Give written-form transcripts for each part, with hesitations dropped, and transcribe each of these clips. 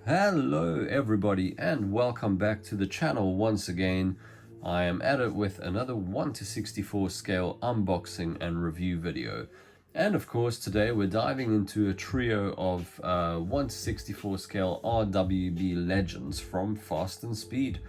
Hello everybody and welcome back to the channel once again. I am at it with another 1:64 scale unboxing and review video. And of course today we're diving into a trio of 1:64 scale RWB legends from Fast and Speed.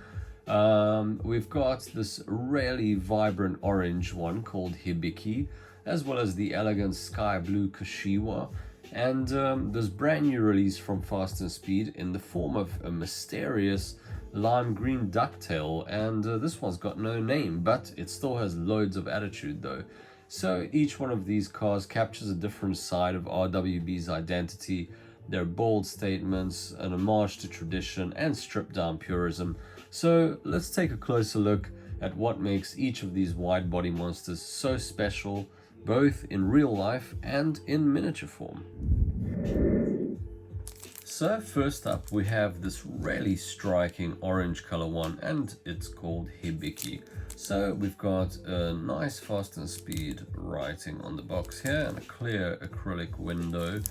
We've got this really vibrant orange one called Hibiki, as well as the elegant sky blue Kashiwa, and this brand new release from Fast and Speed in the form of a mysterious lime green ducktail, and this one's got no name, but it still has loads of attitude though. So each one of these cars captures a different side of RWB's identity, their bold statements, an homage to tradition and stripped down purism. So let's take a closer look at what makes each of these wide body monsters so special, both in real life and in miniature form. So first up we have this really striking orange color one, and it's called Hibiki. So we've got a nice Fast and Speed writing on the box here and a clear acrylic window,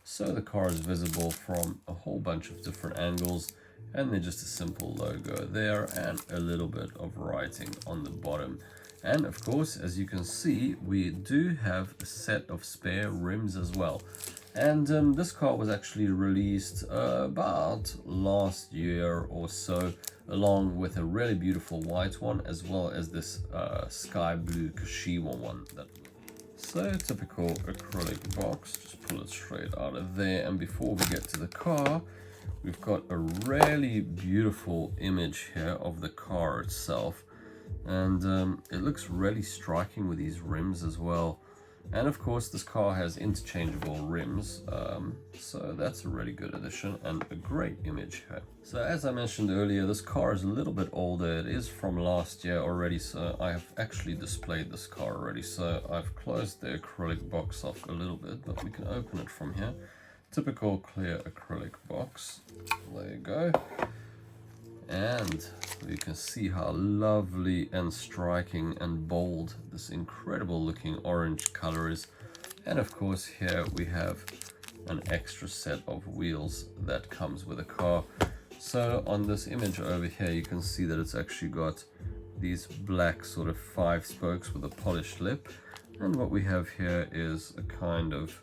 so the car is visible from a whole bunch of different angles, and then just a simple logo there and a little bit of writing on the bottom. And of course, as you can see, we do have a set of spare rims as well. And this car was actually released about last year or so, along with a really beautiful white one, as well as this sky blue Kashiwa one. So typical acrylic box, just pull it straight out of there. And before we get to the car, we've got a really beautiful image here of the car itself. And it looks really striking with these rims as well. And of course this car has interchangeable rims, so that's a really good addition and a great image here. So as I mentioned earlier, this car is a little bit older. It is from last year already, so I have actually displayed this car already. So I've closed the acrylic box off a little bit, but we can open it from here. Typical clear acrylic box. There you go. And you can see how lovely and striking and bold this incredible looking orange color is. And of course here we have an extra set of wheels that comes with a car. So on this image over here you can see that it's actually got these black sort of 5 spokes with a polished lip, and what we have here is a kind of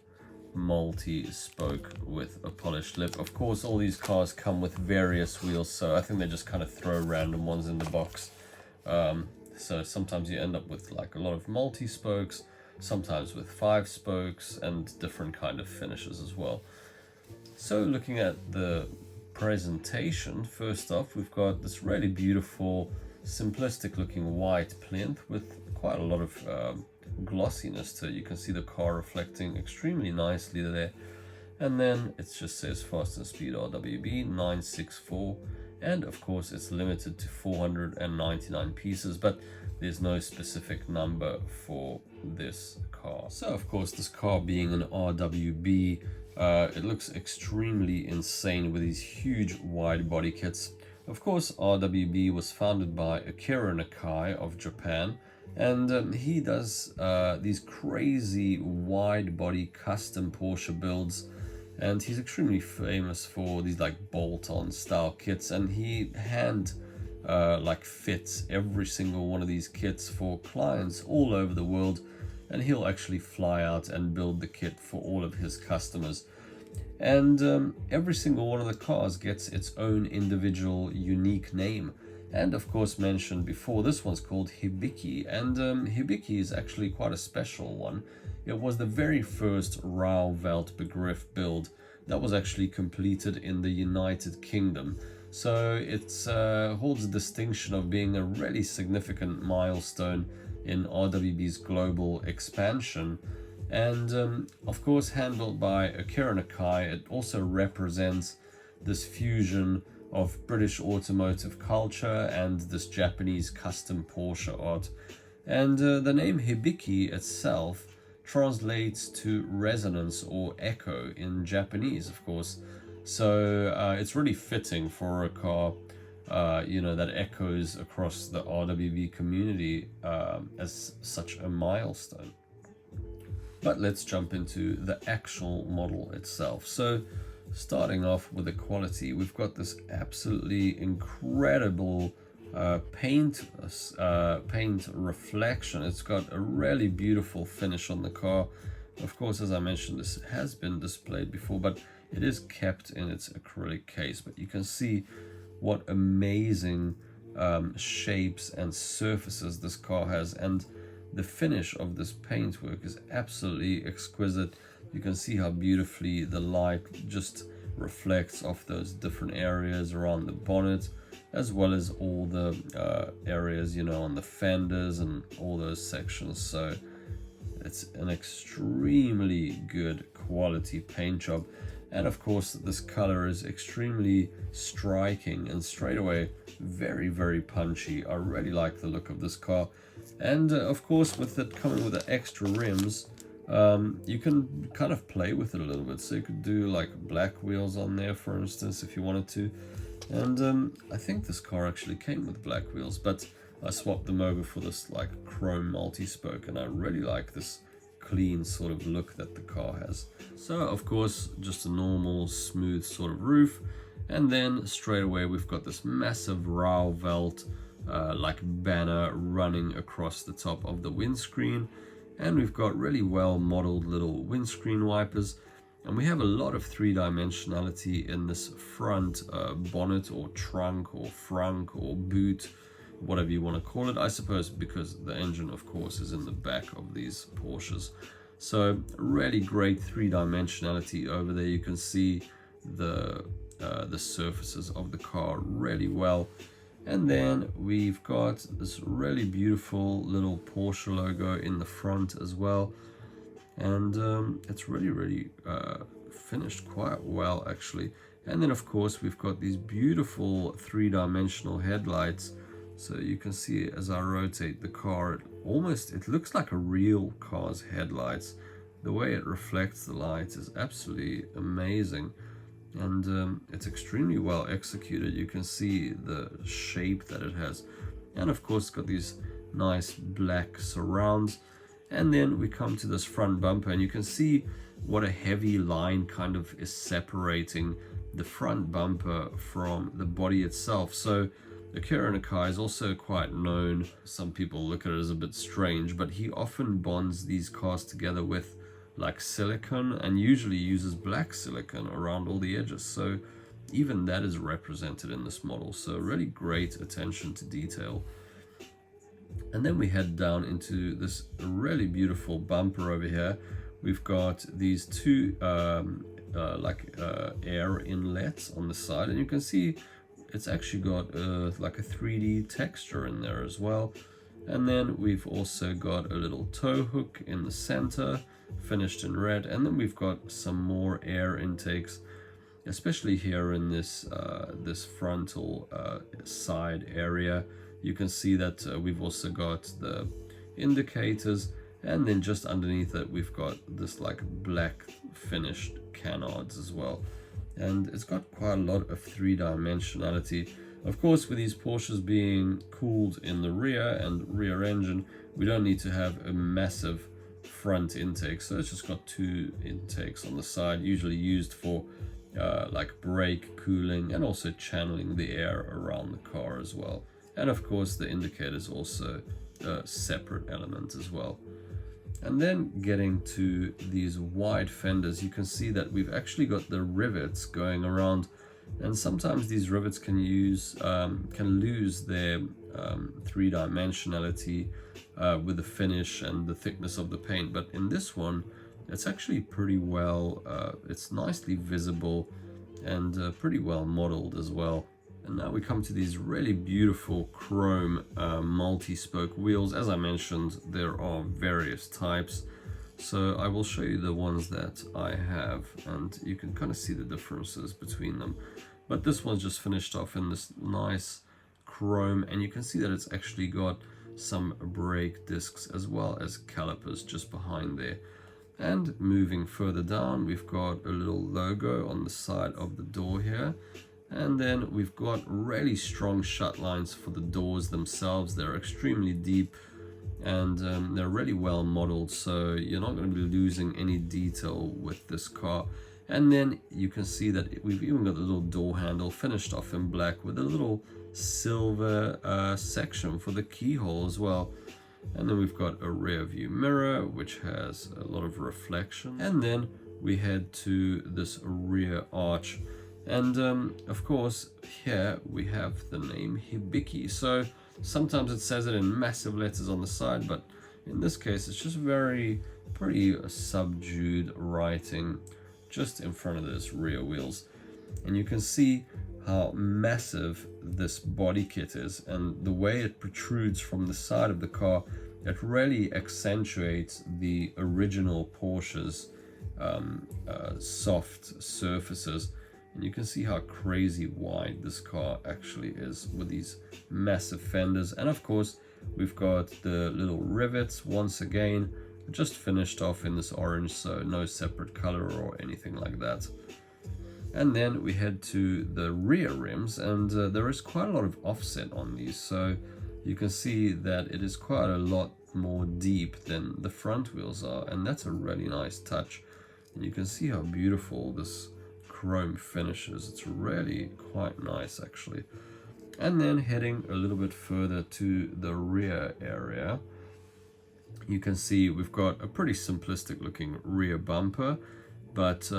multi-spoke with a polished lip. Of course all these cars come with various wheels, so I think they just kind of throw random ones in the box. So sometimes you end up with like a lot of multi-spokes, sometimes with 5 spokes, and different kind of finishes as well. So looking at the presentation, first off we've got this really beautiful simplistic looking white plinth with quite a lot of glossiness to it. You can see the car reflecting extremely nicely there, and then it just says Fast and Speed RWB 964, and of course it's limited to 499 pieces, but there's no specific number for this car. So of course this car being an RWB, it looks extremely insane with these huge wide body kits. Of course RWB was founded by Akira Nakai of Japan, and he does these crazy wide body custom Porsche builds, and he's extremely famous for these like bolt-on style kits, and he like fits every single one of these kits for clients all over the world, and he'll actually fly out and build the kit for all of his customers. And every single one of the cars gets its own individual unique name. And of course mentioned before, this one's called Hibiki, and Hibiki is actually quite a special one. It was the very first Rauh-Welt build that was actually completed in the United Kingdom. So it holds a distinction of being a really significant milestone in RWB's global expansion. And of course hand-built by Akira Nakai, it also represents this fusion of British automotive culture and this Japanese custom Porsche art. And the name Hibiki itself translates to resonance or echo in Japanese, of course. So it's really fitting for a car that echoes across the RWB community as such a milestone. But let's jump into the actual model itself. So starting off with the quality, we've got this absolutely incredible paint reflection. It's got a really beautiful finish on the car. Of course, as I mentioned, this has been displayed before, but it is kept in its acrylic case. But you can see what amazing shapes and surfaces this car has, and the finish of this paintwork is absolutely exquisite. You can see how beautifully the light just reflects off those different areas around the bonnet, as well as all the areas, you know, on the fenders and all those sections. So it's an extremely good quality paint job. And of course, this color is extremely striking and straight away very, very punchy. I really like the look of this car. And of course, with it coming with the extra rims, you can kind of play with it a little bit. So you could do like black wheels on there, for instance, if you wanted to. And I think this car actually came with black wheels, but I swapped them over for this like chrome multi-spoke, and I really like this clean sort of look that the car has. So of course, just a normal smooth sort of roof, and then straight away we've got this massive Rauh-Welt like banner running across the top of the windscreen, and we've got really well modeled little windscreen wipers, and we have a lot of three-dimensionality in this front bonnet or trunk or frunk or boot, whatever you want to call it, I suppose, because the engine of course is in the back of these Porsches. So really great three-dimensionality over there. You can see the surfaces of the car really well. And then we've got this really beautiful little Porsche logo in the front as well, and it's really finished quite well actually. And then of course we've got these beautiful three-dimensional headlights. So you can see as I rotate the car, it looks like a real car's headlights. The way it reflects the light is absolutely amazing, and it's extremely well executed. You can see the shape that it has, and of course it's got these nice black surrounds. And then we come to this front bumper, and you can see what a heavy line kind of is separating the front bumper from the body itself. So Akira Nakai is also quite known. Some people look at it as a bit strange, but he often bonds these cars together with like silicone, and usually uses black silicone around all the edges. So even that is represented in this model. So really great attention to detail. And then we head down into this really beautiful bumper over here. We've got these two air inlets on the side, and you can see it's actually got like a 3D texture in there as well. And then we've also got a little tow hook in the center, finished in red. And then we've got some more air intakes, especially here in this this frontal side area. You can see that we've also got the indicators, and then just underneath it we've got this like black finished canards as well. And it's got quite a lot of three-dimensionality. Of course, with these Porsches being cooled in the rear and rear engine, we don't need to have a massive front intake. So it's just got two intakes on the side, usually used for like brake cooling and also channeling the air around the car as well. And of course, the indicator is also a separate element as well. And then getting to these wide fenders, you can see that we've actually got the rivets going around, and sometimes these rivets can lose their three-dimensionality with the finish and the thickness of the paint. But in this one, it's actually pretty well, it's nicely visible and pretty well modeled as well. And now we come to these really beautiful chrome multi-spoke wheels. As I mentioned, there are various types. So I will show you the ones that I have, and you can kind of see the differences between them. But this one's just finished off in this nice chrome, and you can see that it's actually got some brake discs as well as calipers just behind there. And moving further down, we've got a little logo on the side of the door here. And then we've got really strong shut lines for the doors themselves. They're extremely deep, and they're really well modeled, so you're not going to be losing any detail with this car. And then you can see that we've even got the little door handle finished off in black with a little silver section for the keyhole as well. And then we've got a rear view mirror, which has a lot of reflection. And then we head to this rear arch. And of course, here we have the name Hibiki. So sometimes it says it in massive letters on the side, but in this case, it's just pretty subdued writing just in front of those rear wheels. And you can see how massive this body kit is, and the way it protrudes from the side of the car, it really accentuates the original Porsche's soft surfaces. And you can see how crazy wide this car actually is with these massive fenders. And of course, we've got the little rivets once again, just finished off in this orange, so no separate color or anything like that. And then we head to the rear rims, and there is quite a lot of offset on these, so you can see that it is quite a lot more deep than the front wheels are, and that's a really nice touch. And you can see how beautiful this chrome finish is. It's really quite nice actually. And then heading a little bit further to the rear area, you can see we've got a pretty simplistic looking rear bumper, but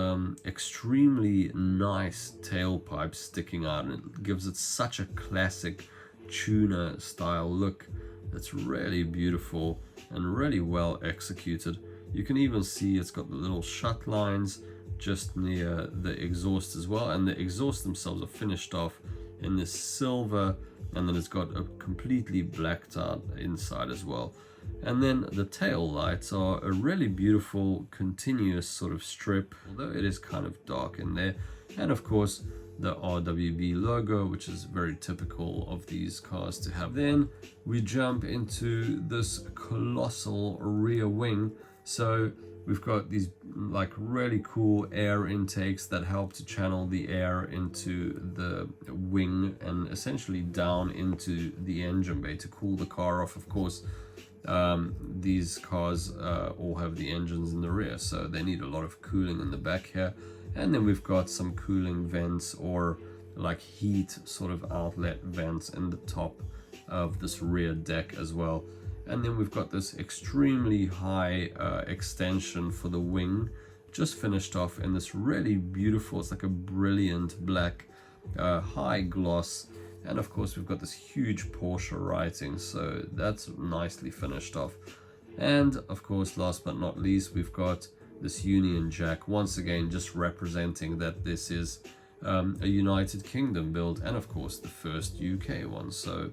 extremely nice tailpipe sticking out, and it gives it such a classic tuner style look. It's really beautiful and really well executed. You can even see it's got the little shut lines just near the exhaust as well, and the exhausts themselves are finished off in this silver, and then it's got a completely blacked out inside as well. And then the tail lights are a really beautiful continuous sort of strip, although it is kind of dark in there. And of course the RWB logo, which is very typical of these cars to have. Then we jump into this colossal rear wing. So we've got these like really cool air intakes that help to channel the air into the wing and essentially down into the engine bay to cool the car off. Of course, these cars all have the engines in the rear, so they need a lot of cooling in the back here. And then we've got some cooling vents or like heat sort of outlet vents in the top of this rear deck as well. And then we've got this extremely high extension for the wing, just finished off in this really beautiful, it's like a brilliant black high gloss. And of course we've got this huge Porsche writing, so that's nicely finished off. And of course, last but not least, we've got this Union Jack, once again just representing that this is a United Kingdom build, and of course the first UK one, so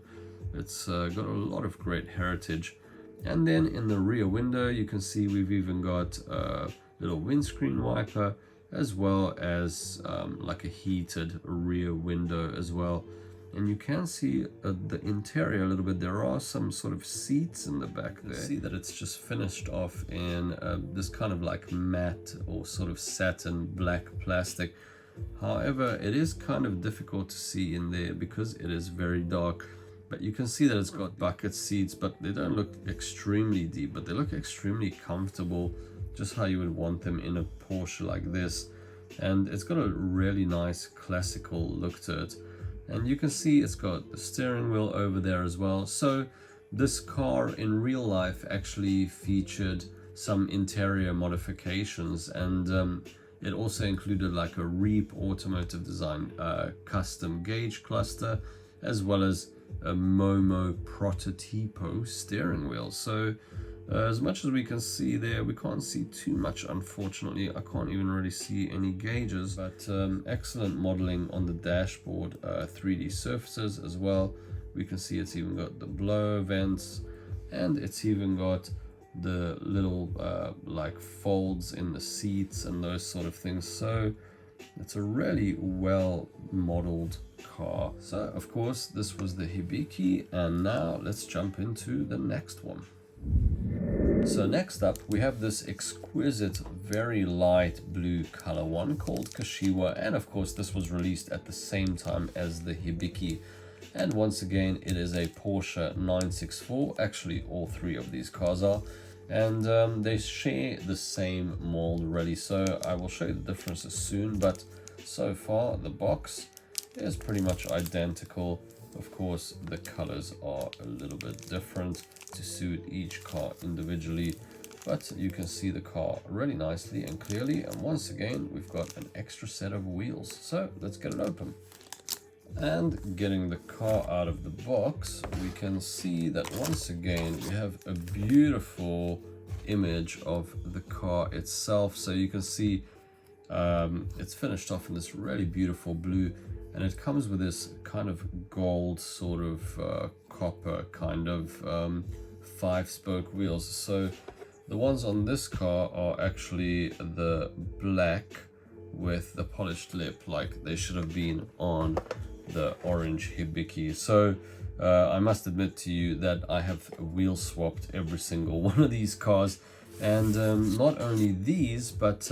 it's got a lot of great heritage. And then in the rear window you can see we've even got a little windscreen wiper, as well as like a heated rear window as well. And you can see the interior a little bit. There are some sort of seats in the back there. You see that it's just finished off in this kind of like matte or sort of satin black plastic. However, it is kind of difficult to see in there because it is very dark. But you can see that it's got bucket seats, but they don't look extremely deep, but they look extremely comfortable, just how you would want them in a Porsche like this. And it's got a really nice classical look to it. And you can see it's got the steering wheel over there as well. So this car in real life actually featured some interior modifications, and it also included like a RWB Automotive Design custom gauge cluster, as well as a Momo Prototipo steering wheel. So as much as we can see there, we can't see too much, unfortunately. I can't even really see any gauges, but excellent modeling on the dashboard, 3D surfaces as well. We can see it's even got the blower vents, and it's even got the little like folds in the seats and those sort of things. So it's a really well modeled car. So of course this was the Hibiki, and now let's jump into the next one. So next up we have this exquisite, very light blue color one called Kashiwa, and of course this was released at the same time as the Hibiki. And once again it is a Porsche 964, actually all three of these cars are. and they share the same mold really, so I will show you the differences soon, but so far the box is pretty much identical. Of course, the colors are a little bit different to suit each car individually, but you can see the car really nicely and clearly. And once again, we've got an extra set of wheels. So let's get it open. And getting the car out of the box, we can see that once again, we have a beautiful image of the car itself. So you can see it's finished off in this really beautiful blue, and it comes with this kind of gold sort of copper kind of 5-spoke wheels. So the ones on this car are actually the black with the polished lip, like they should have been on the orange Hibiki. So I must admit to you that I have wheel swapped every single one of these cars, and not only these, but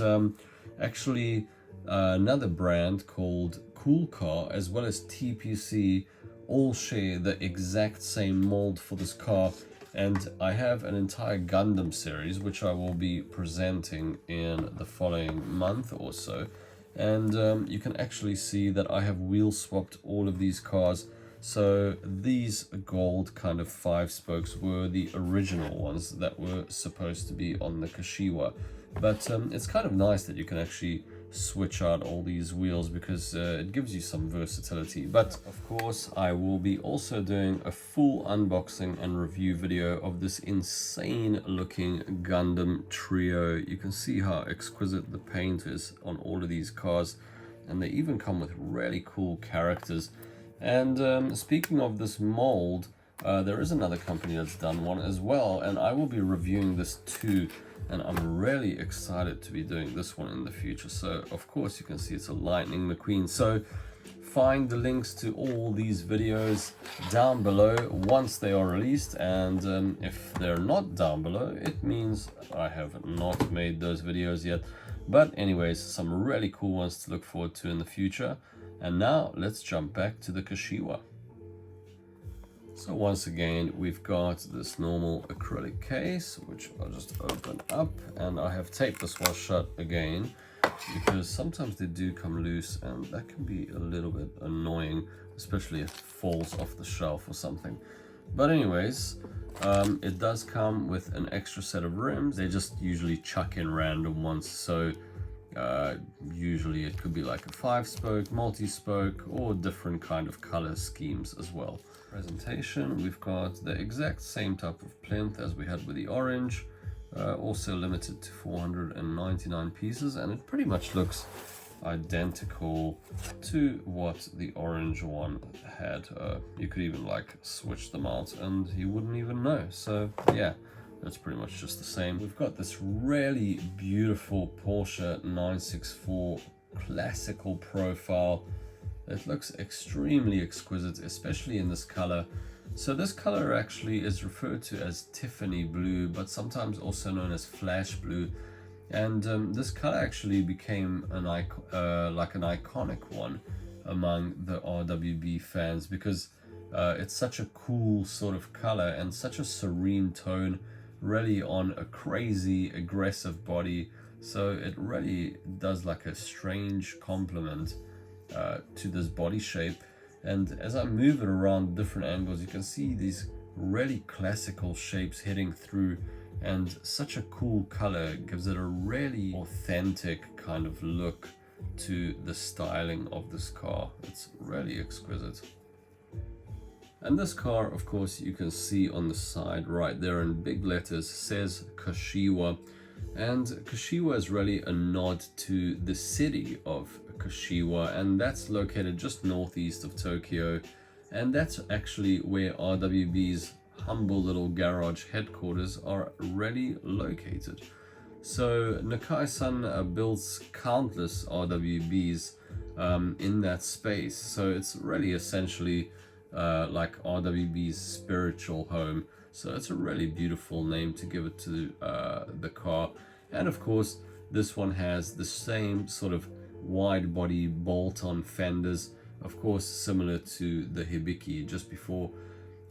actually another brand called Cool Car as well as TPC all share the exact same mold for this car. And I have an entire Gundam series which I will be presenting in the following month or so, and you can actually see that I have wheel swapped all of these cars. So these gold kind of 5 spokes were the original ones that were supposed to be on the Kashiwa, but it's kind of nice that you can actually switch out all these wheels because it gives you some versatility. But of course, I will be also doing a full unboxing and review video of this insane looking Gundam trio. You can see how exquisite the paint is on all of these cars, and they even come with really cool characters. And speaking of this mold, there is another company that's done one as well, and I will be reviewing this too, and I'm really excited to be doing this one in the future. So of course you can see it's a Lightning McQueen. So find the links to all these videos down below once they are released, and if they're not down below, it means I have not made those videos yet. But anyways, some really cool ones to look forward to in the future. And now let's jump back to the Kashiwa. So once again, we've got this normal acrylic case, which I'll just open up, and I have taped this one shut again because sometimes they do come loose, and that can be a little bit annoying, especially if it falls off the shelf or something. But anyways, it does come with an extra set of rims. They just usually chuck in random ones, so usually it could be like a 5-spoke, multi-spoke, or different kind of color schemes as well. Presentation, we've got the exact same type of plinth as we had with the orange, also limited to 499 pieces, and it pretty much looks identical to what the orange one had. You could even like switch them out and you wouldn't even know. So yeah, that's pretty much just the same. We've got this really beautiful Porsche 964 classical profile. It looks extremely exquisite, especially in this color. So this color actually is referred to as Tiffany blue, but sometimes also known as flash blue. And this color actually became an like an iconic one among the RWB fans because it's such a cool sort of color and such a serene tone, really on a crazy aggressive body. So it really does like a strange compliment to this body shape. And as I move it around different angles, you can see these really classical shapes hitting through, and such a cool color gives it a really authentic kind of look to the styling of this car. It's really exquisite. And this car, of course, you can see on the side right there in big letters says Kashiwa, and Kashiwa is really a nod to the city of Kashiwa, and that's located just northeast of Tokyo, and that's actually where RWB's humble little garage headquarters are really located. So Nakai-san builds countless RWBs in that space, so it's really essentially like RWB's spiritual home. So it's a really beautiful name to give it to the car. And of course, this one has the same sort of wide body bolt-on fenders, of course similar to the Hibiki just before,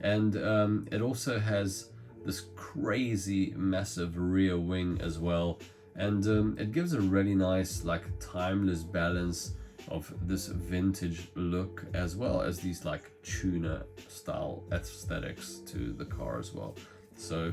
and it also has this crazy massive rear wing as well, and it gives a really nice like timeless balance of this vintage look, as well as these like tuner style aesthetics to the car as well. So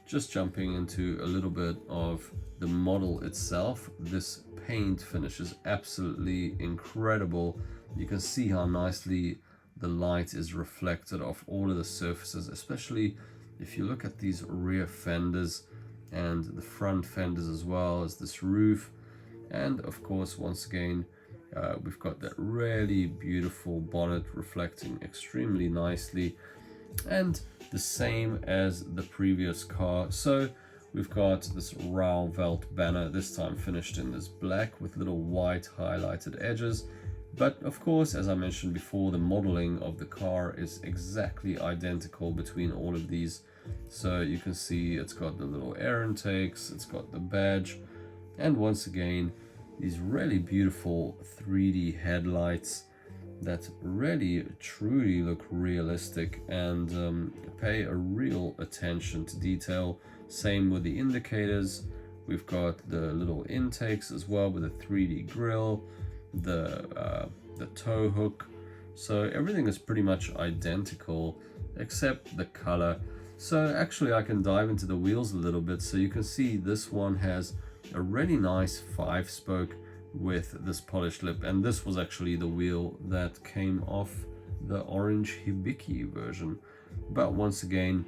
just jumping into a little bit of the model itself, this paint finish is absolutely incredible. You can see how nicely the light is reflected off all of the surfaces, especially if you look at these rear fenders and the front fenders, as well as this roof. And of course, once again, we've got that really beautiful bonnet reflecting extremely nicely, and the same as the previous car. So we've got this Rauh-Welt banner, this time finished in this black with little white highlighted edges. But of course, as I mentioned before, the modeling of the car is exactly identical between all of these. So you can see it's got the little air intakes, it's got the badge, and once again, these really beautiful 3D headlights that really truly look realistic and pay a real attention to detail. Same with the indicators. We've got the little intakes as well with a 3D grille, the tow hook. So everything is pretty much identical except the color. So actually I can dive into the wheels a little bit. So you can see this one has a really nice 5-spoke with this polished lip, and this was actually the wheel that came off the orange Hibiki version. But once again,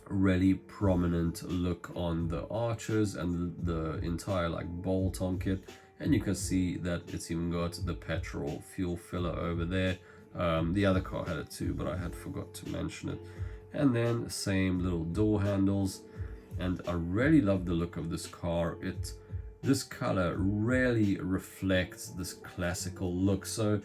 really prominent look on the arches and the entire like bolt-on kit. And you can see that it's even got the petrol fuel filler over there. The other car had it too, but I had forgot to mention it. And then same little door handles, and I really love the look of this car. This color really reflects this classical look. So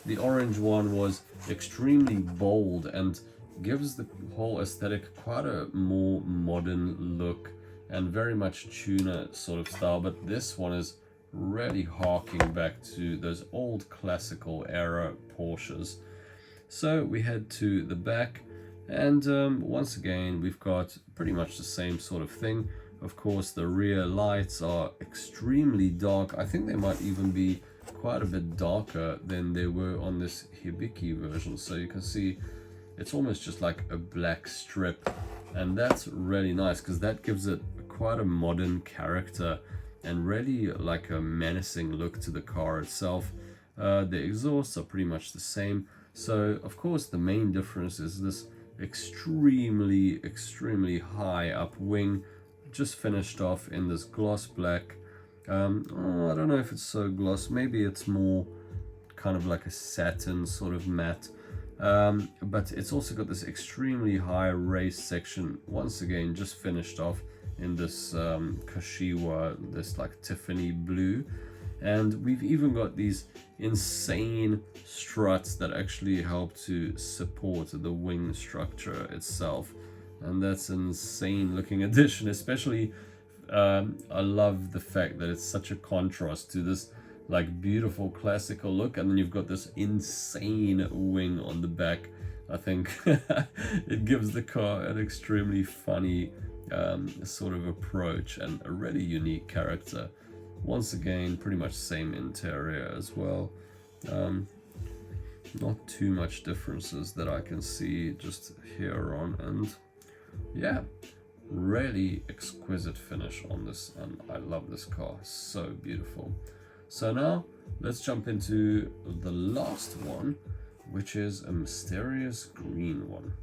the orange one was extremely bold and gives the whole aesthetic quite a more modern look and very much tuner sort of style. But this one is really harking back to those old classical era Porsches. So we head to the back, and once again we've got pretty much the same sort of thing. Of course, the rear lights are extremely dark. I think they might even be quite a bit darker than they were on this Hibiki version. So you can see it's almost just like a black strip, and that's really nice because that gives it quite a modern character and really like a menacing look to the car itself. The exhausts are pretty much the same. So of course the main difference is this extremely high up wing, just finished off in this gloss black. I don't know if it's so gloss, maybe it's more kind of like a satin sort of matte. But it's also got this extremely high raised section, once again just finished off in this Kashiwa, this like Tiffany blue. And we've even got these insane struts that actually help to support the wing structure itself. And that's an insane looking addition, especially I love the fact that it's such a contrast to this like beautiful classical look, and then you've got this insane wing on the back. I think it gives the car an extremely funny sort of approach and a really unique character. Once again, pretty much same interior as well. Not too much differences that I can see just here on, and yeah, really exquisite finish on this, and I love this car, so beautiful. So now let's jump into the last one, which is a mysterious green one.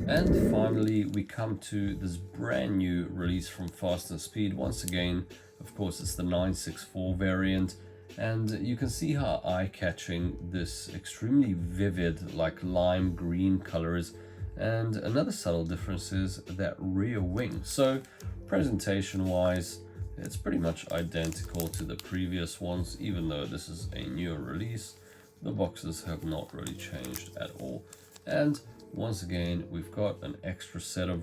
And finally we come to this brand new release from Fast and Speed. Once again, of course, it's the 964 variant, and you can see how eye-catching this extremely vivid like lime green color is. And another subtle difference is that rear wing. So presentation wise, it's pretty much identical to the previous ones, even though this is a newer release. The boxes have not really changed at all. And once again, we've got an extra set of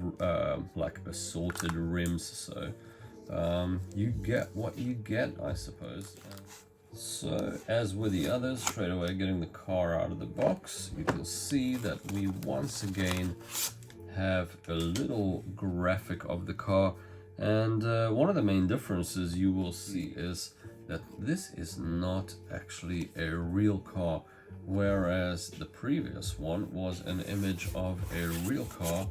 like assorted rims. So you get what you get, I suppose. So as with the others, straight away getting the car out of the box, you can see that we once again have a little graphic of the car, and one of the main differences you will see is that this is not actually a real car, whereas the previous one was an image of a real car,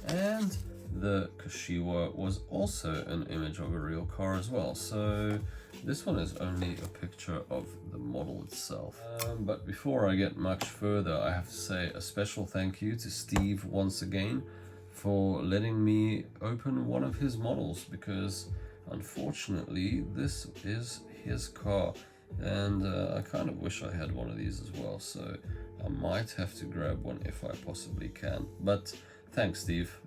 and the Kashiwa was also an image of a real car as well. So this one is only a picture of the model itself. But before I get much further, I have to say a special thank you to Steve once again for letting me open one of his models, because unfortunately this is his car, and I kind of wish I had one of these as well, so I might have to grab one if I possibly can. But thanks, Steve.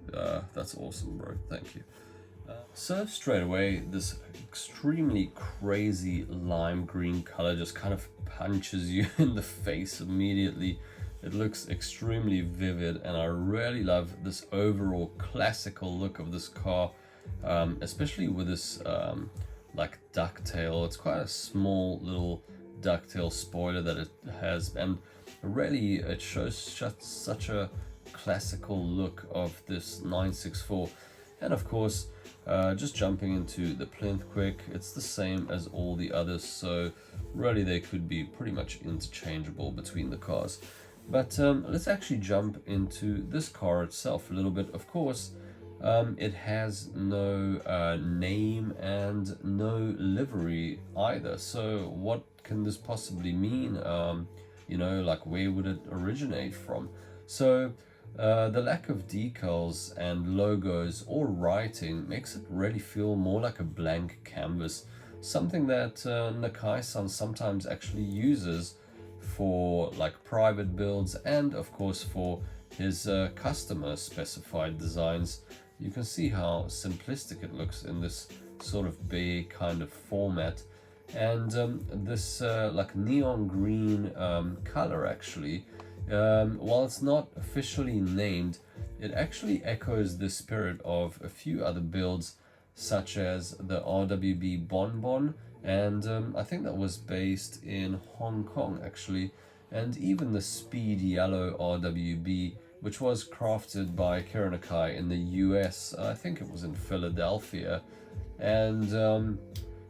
That's awesome, bro. Thank you. So straight away, this extremely crazy lime green color just kind of punches you in the face immediately. It looks extremely vivid, and I really love this overall classical look of this car, especially with this like ducktail. It's quite a small little ducktail spoiler that it has, and really it shows such a classical look of this 964. And of course, just jumping into the plinth quick, it's the same as all the others, so really they could be pretty much interchangeable between the cars. But let's actually jump into this car itself a little bit. Of course, it has no name and no livery either, so what can this possibly mean? You know, like, where would it originate from? So the lack of decals and logos or writing makes it really feel more like a blank canvas, something that Nakai-san sometimes actually uses for like private builds, and of course for his customer specified designs. You can see how simplistic it looks in this sort of bare kind of format, and this like neon green color actually, while it's not officially named, it actually echoes the spirit of a few other builds, such as the RWB Bonbon, and I think that was based in Hong Kong actually, and even the Speed Yellow RWB, which was crafted by Akira in the US. I think it was in Philadelphia, and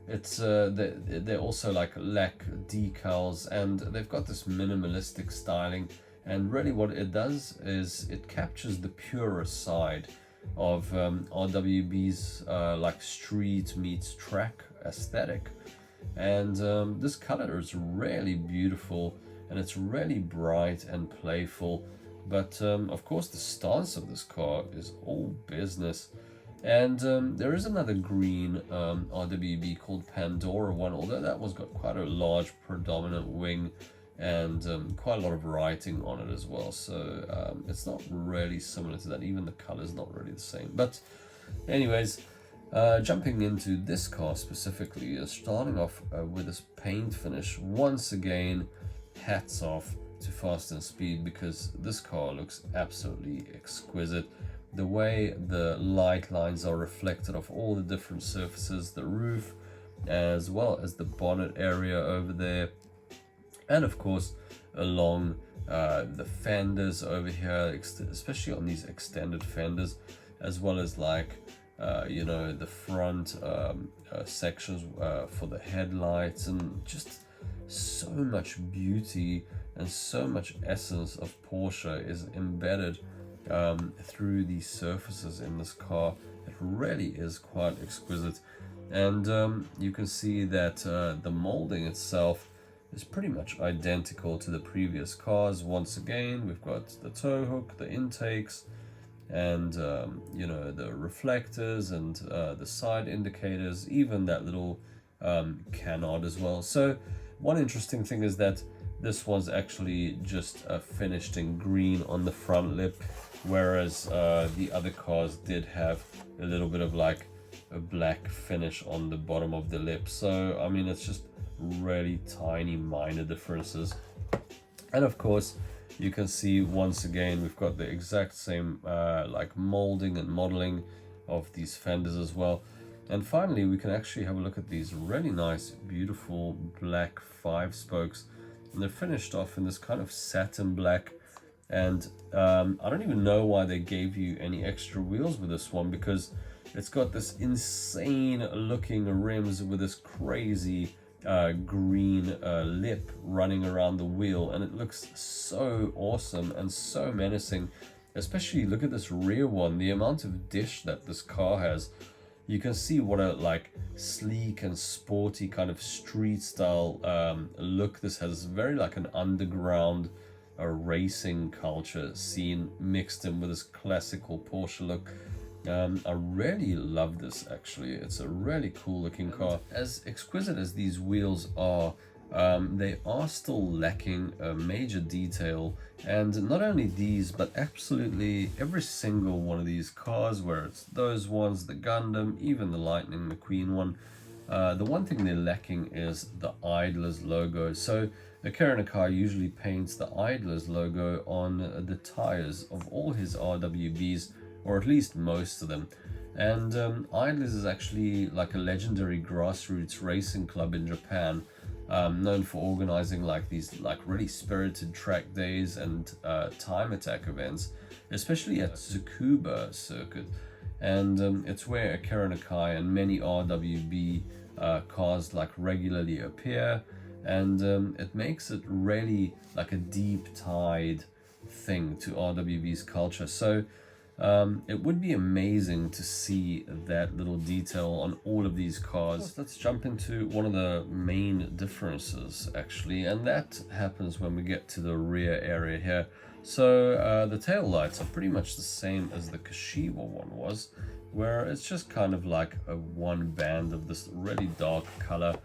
it's they also like lack decals, and they've got this minimalistic styling, and really what it does is it captures the purer side of RWB's like street meets track aesthetic. And this color is really beautiful, and it's really bright and playful, but of course the stance of this car is all business. And there is another green RWB called Pandora one, although that one's got quite a large predominant wing and quite a lot of writing on it as well, so it's not really similar to that. Even the color's not really the same. But anyways, jumping into this car specifically, starting off with this paint finish. Once again, hats off to Fast and Speed, because this car looks absolutely exquisite. The way the light lines are reflected off all the different surfaces, the roof, as well as the bonnet area over there, and of course along the fenders over here, especially on these extended fenders, as well as like you know, the front sections for the headlights, and just so much beauty and so much essence of Porsche is embedded through these surfaces in this car. It really is quite exquisite, and you can see that the molding itself is pretty much identical to the previous cars. Once again, we've got the tow hook, the intakes, and you know, the reflectors and the side indicators, even that little canard as well. So one interesting thing is that this one's actually just finished in green on the front lip, whereas the other cars did have a little bit of like a black finish on the bottom of the lip. So I mean, it's just really tiny minor differences. And of course you can see once again we've got the exact same like molding and modeling of these fenders as well. And finally we can actually have a look at these really nice beautiful black 5 spokes, and they're finished off in this kind of satin black, And I don't even know why they gave you any extra wheels with this one, because it's got this insane looking rims with this crazy green lip running around the wheel, and it looks so awesome and so menacing. Especially look at this rear one, the amount of dish that this car has. You can see what a like sleek and sporty kind of street style look this has. It's very like an underground racing culture scene mixed in with this classical Porsche look. I really love this actually. It's a really cool looking car. As exquisite as these wheels are, they are still lacking a major detail, and not only these but absolutely every single one of these cars, where it's those ones, the Gundam, even the Lightning McQueen one, the one thing they're lacking is the Idler's logo. So Akira Nakai usually paints the Idler's logo on the tires of all his RWBs, or at least most of them. And Idler's is actually like a legendary grassroots racing club in Japan, known for organizing like these like really spirited track days and time attack events, especially at Tsukuba circuit. And it's where Akira Nakai and many RWB cars like regularly appear, and it makes it really like a deep tied thing to RWB's culture. So it would be amazing to see that little detail on all of these cars. Let's jump into one of the main differences actually, and that happens when we get to the rear area here. So the tail lights are pretty much the same as the Kashiwa one was, where it's just kind of like a one band of this really dark color,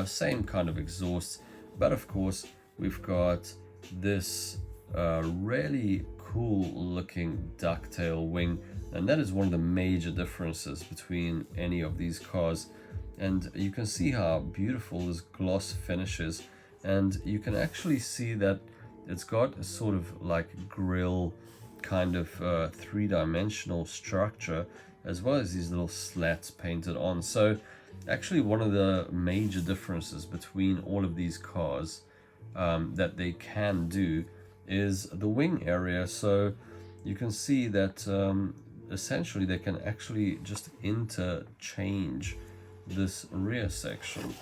same kind of exhaust, but of course we've got this really cool looking ducktail wing, and that is one of the major differences between any of these cars. And you can see how beautiful this gloss finish is, and you can actually see that it's got a sort of like grill kind of three-dimensional structure, as well as these little slats painted on. So actually one of the major differences between all of these cars that they can do is the wing area. So you can see that essentially they can actually just interchange this rear section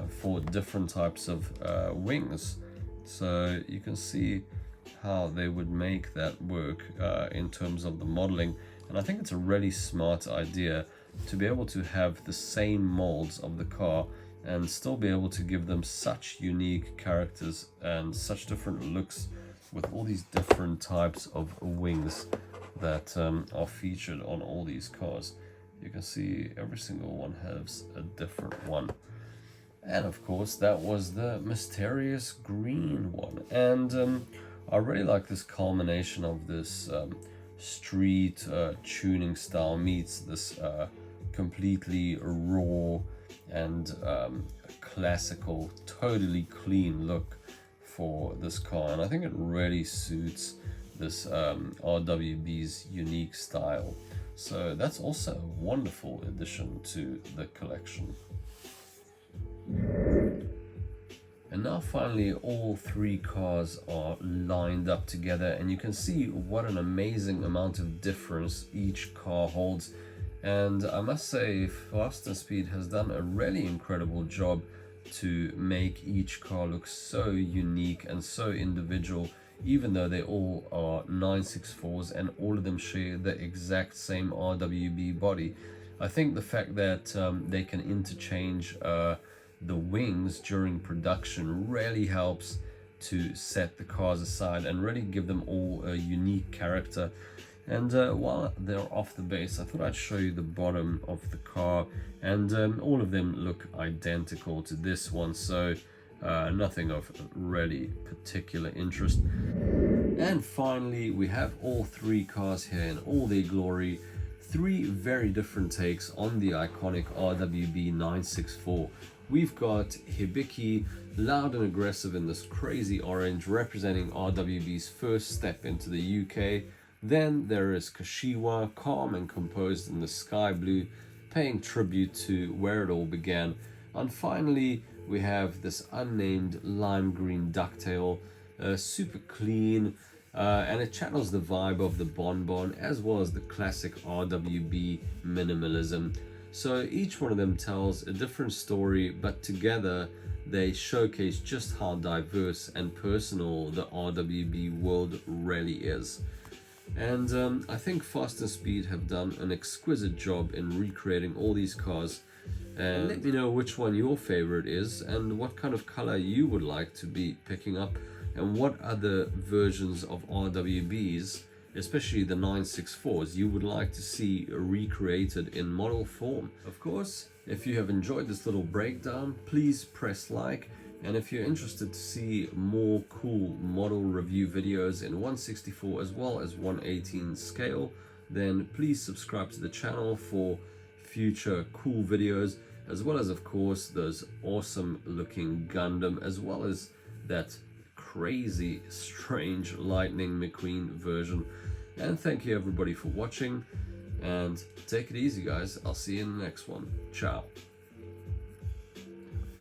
for different types of wings. So you can see how they would make that work in terms of the modeling, and I think it's a really smart idea to be able to have the same molds of the car and still be able to give them such unique characters and such different looks with all these different types of wings that are featured on all these cars. You can see every single one has a different one. And of course that was the mysterious green one. And I really like this culmination of this street tuning style meets this completely raw and classical, totally clean look for this car, and I think it really suits this RWB's unique style. So that's also a wonderful addition to the collection. And now finally all three cars are lined up together, and you can see what an amazing amount of difference each car holds. And I must say Fast and Speed has done a really incredible job to make each car look so unique and so individual, even though they all are 964s and all of them share the exact same RWB body. I think the fact that they can interchange the wings during production really helps to set the cars aside and really give them all a unique character. And while they're off the base, I thought I'd show you the bottom of the car, and all of them look identical to this one, so nothing of really particular interest. And finally, we have all three cars here in all their glory. Three very different takes on the iconic RWB 964. We've got Hibiki, loud and aggressive in this crazy orange, representing RWB's first step into the UK. Then there is Kashiwa, calm and composed in the sky blue, paying tribute to where it all began. And finally, we have this unnamed lime green ducktail, super clean, and it channels the vibe of the Bonbon as well as the classic RWB minimalism. So each one of them tells a different story, but together they showcase just how diverse and personal the RWB world really is. And I think Fast and Speed have done an exquisite job in recreating all these cars. And let me know which one your favorite is and what kind of color you would like to be picking up, and what other versions of RWBs, especially the 964s, you would like to see recreated in model form. Of course, if you have enjoyed this little breakdown, please press like, and if you're interested to see more cool model review videos in 1/64 as well as 1/18 scale, then please subscribe to the channel for future cool videos, as well as of course those awesome looking Gundam, as well as that crazy strange Lightning McQueen version. And thank you everybody for watching, and take it easy guys. I'll see you in the next one. Ciao.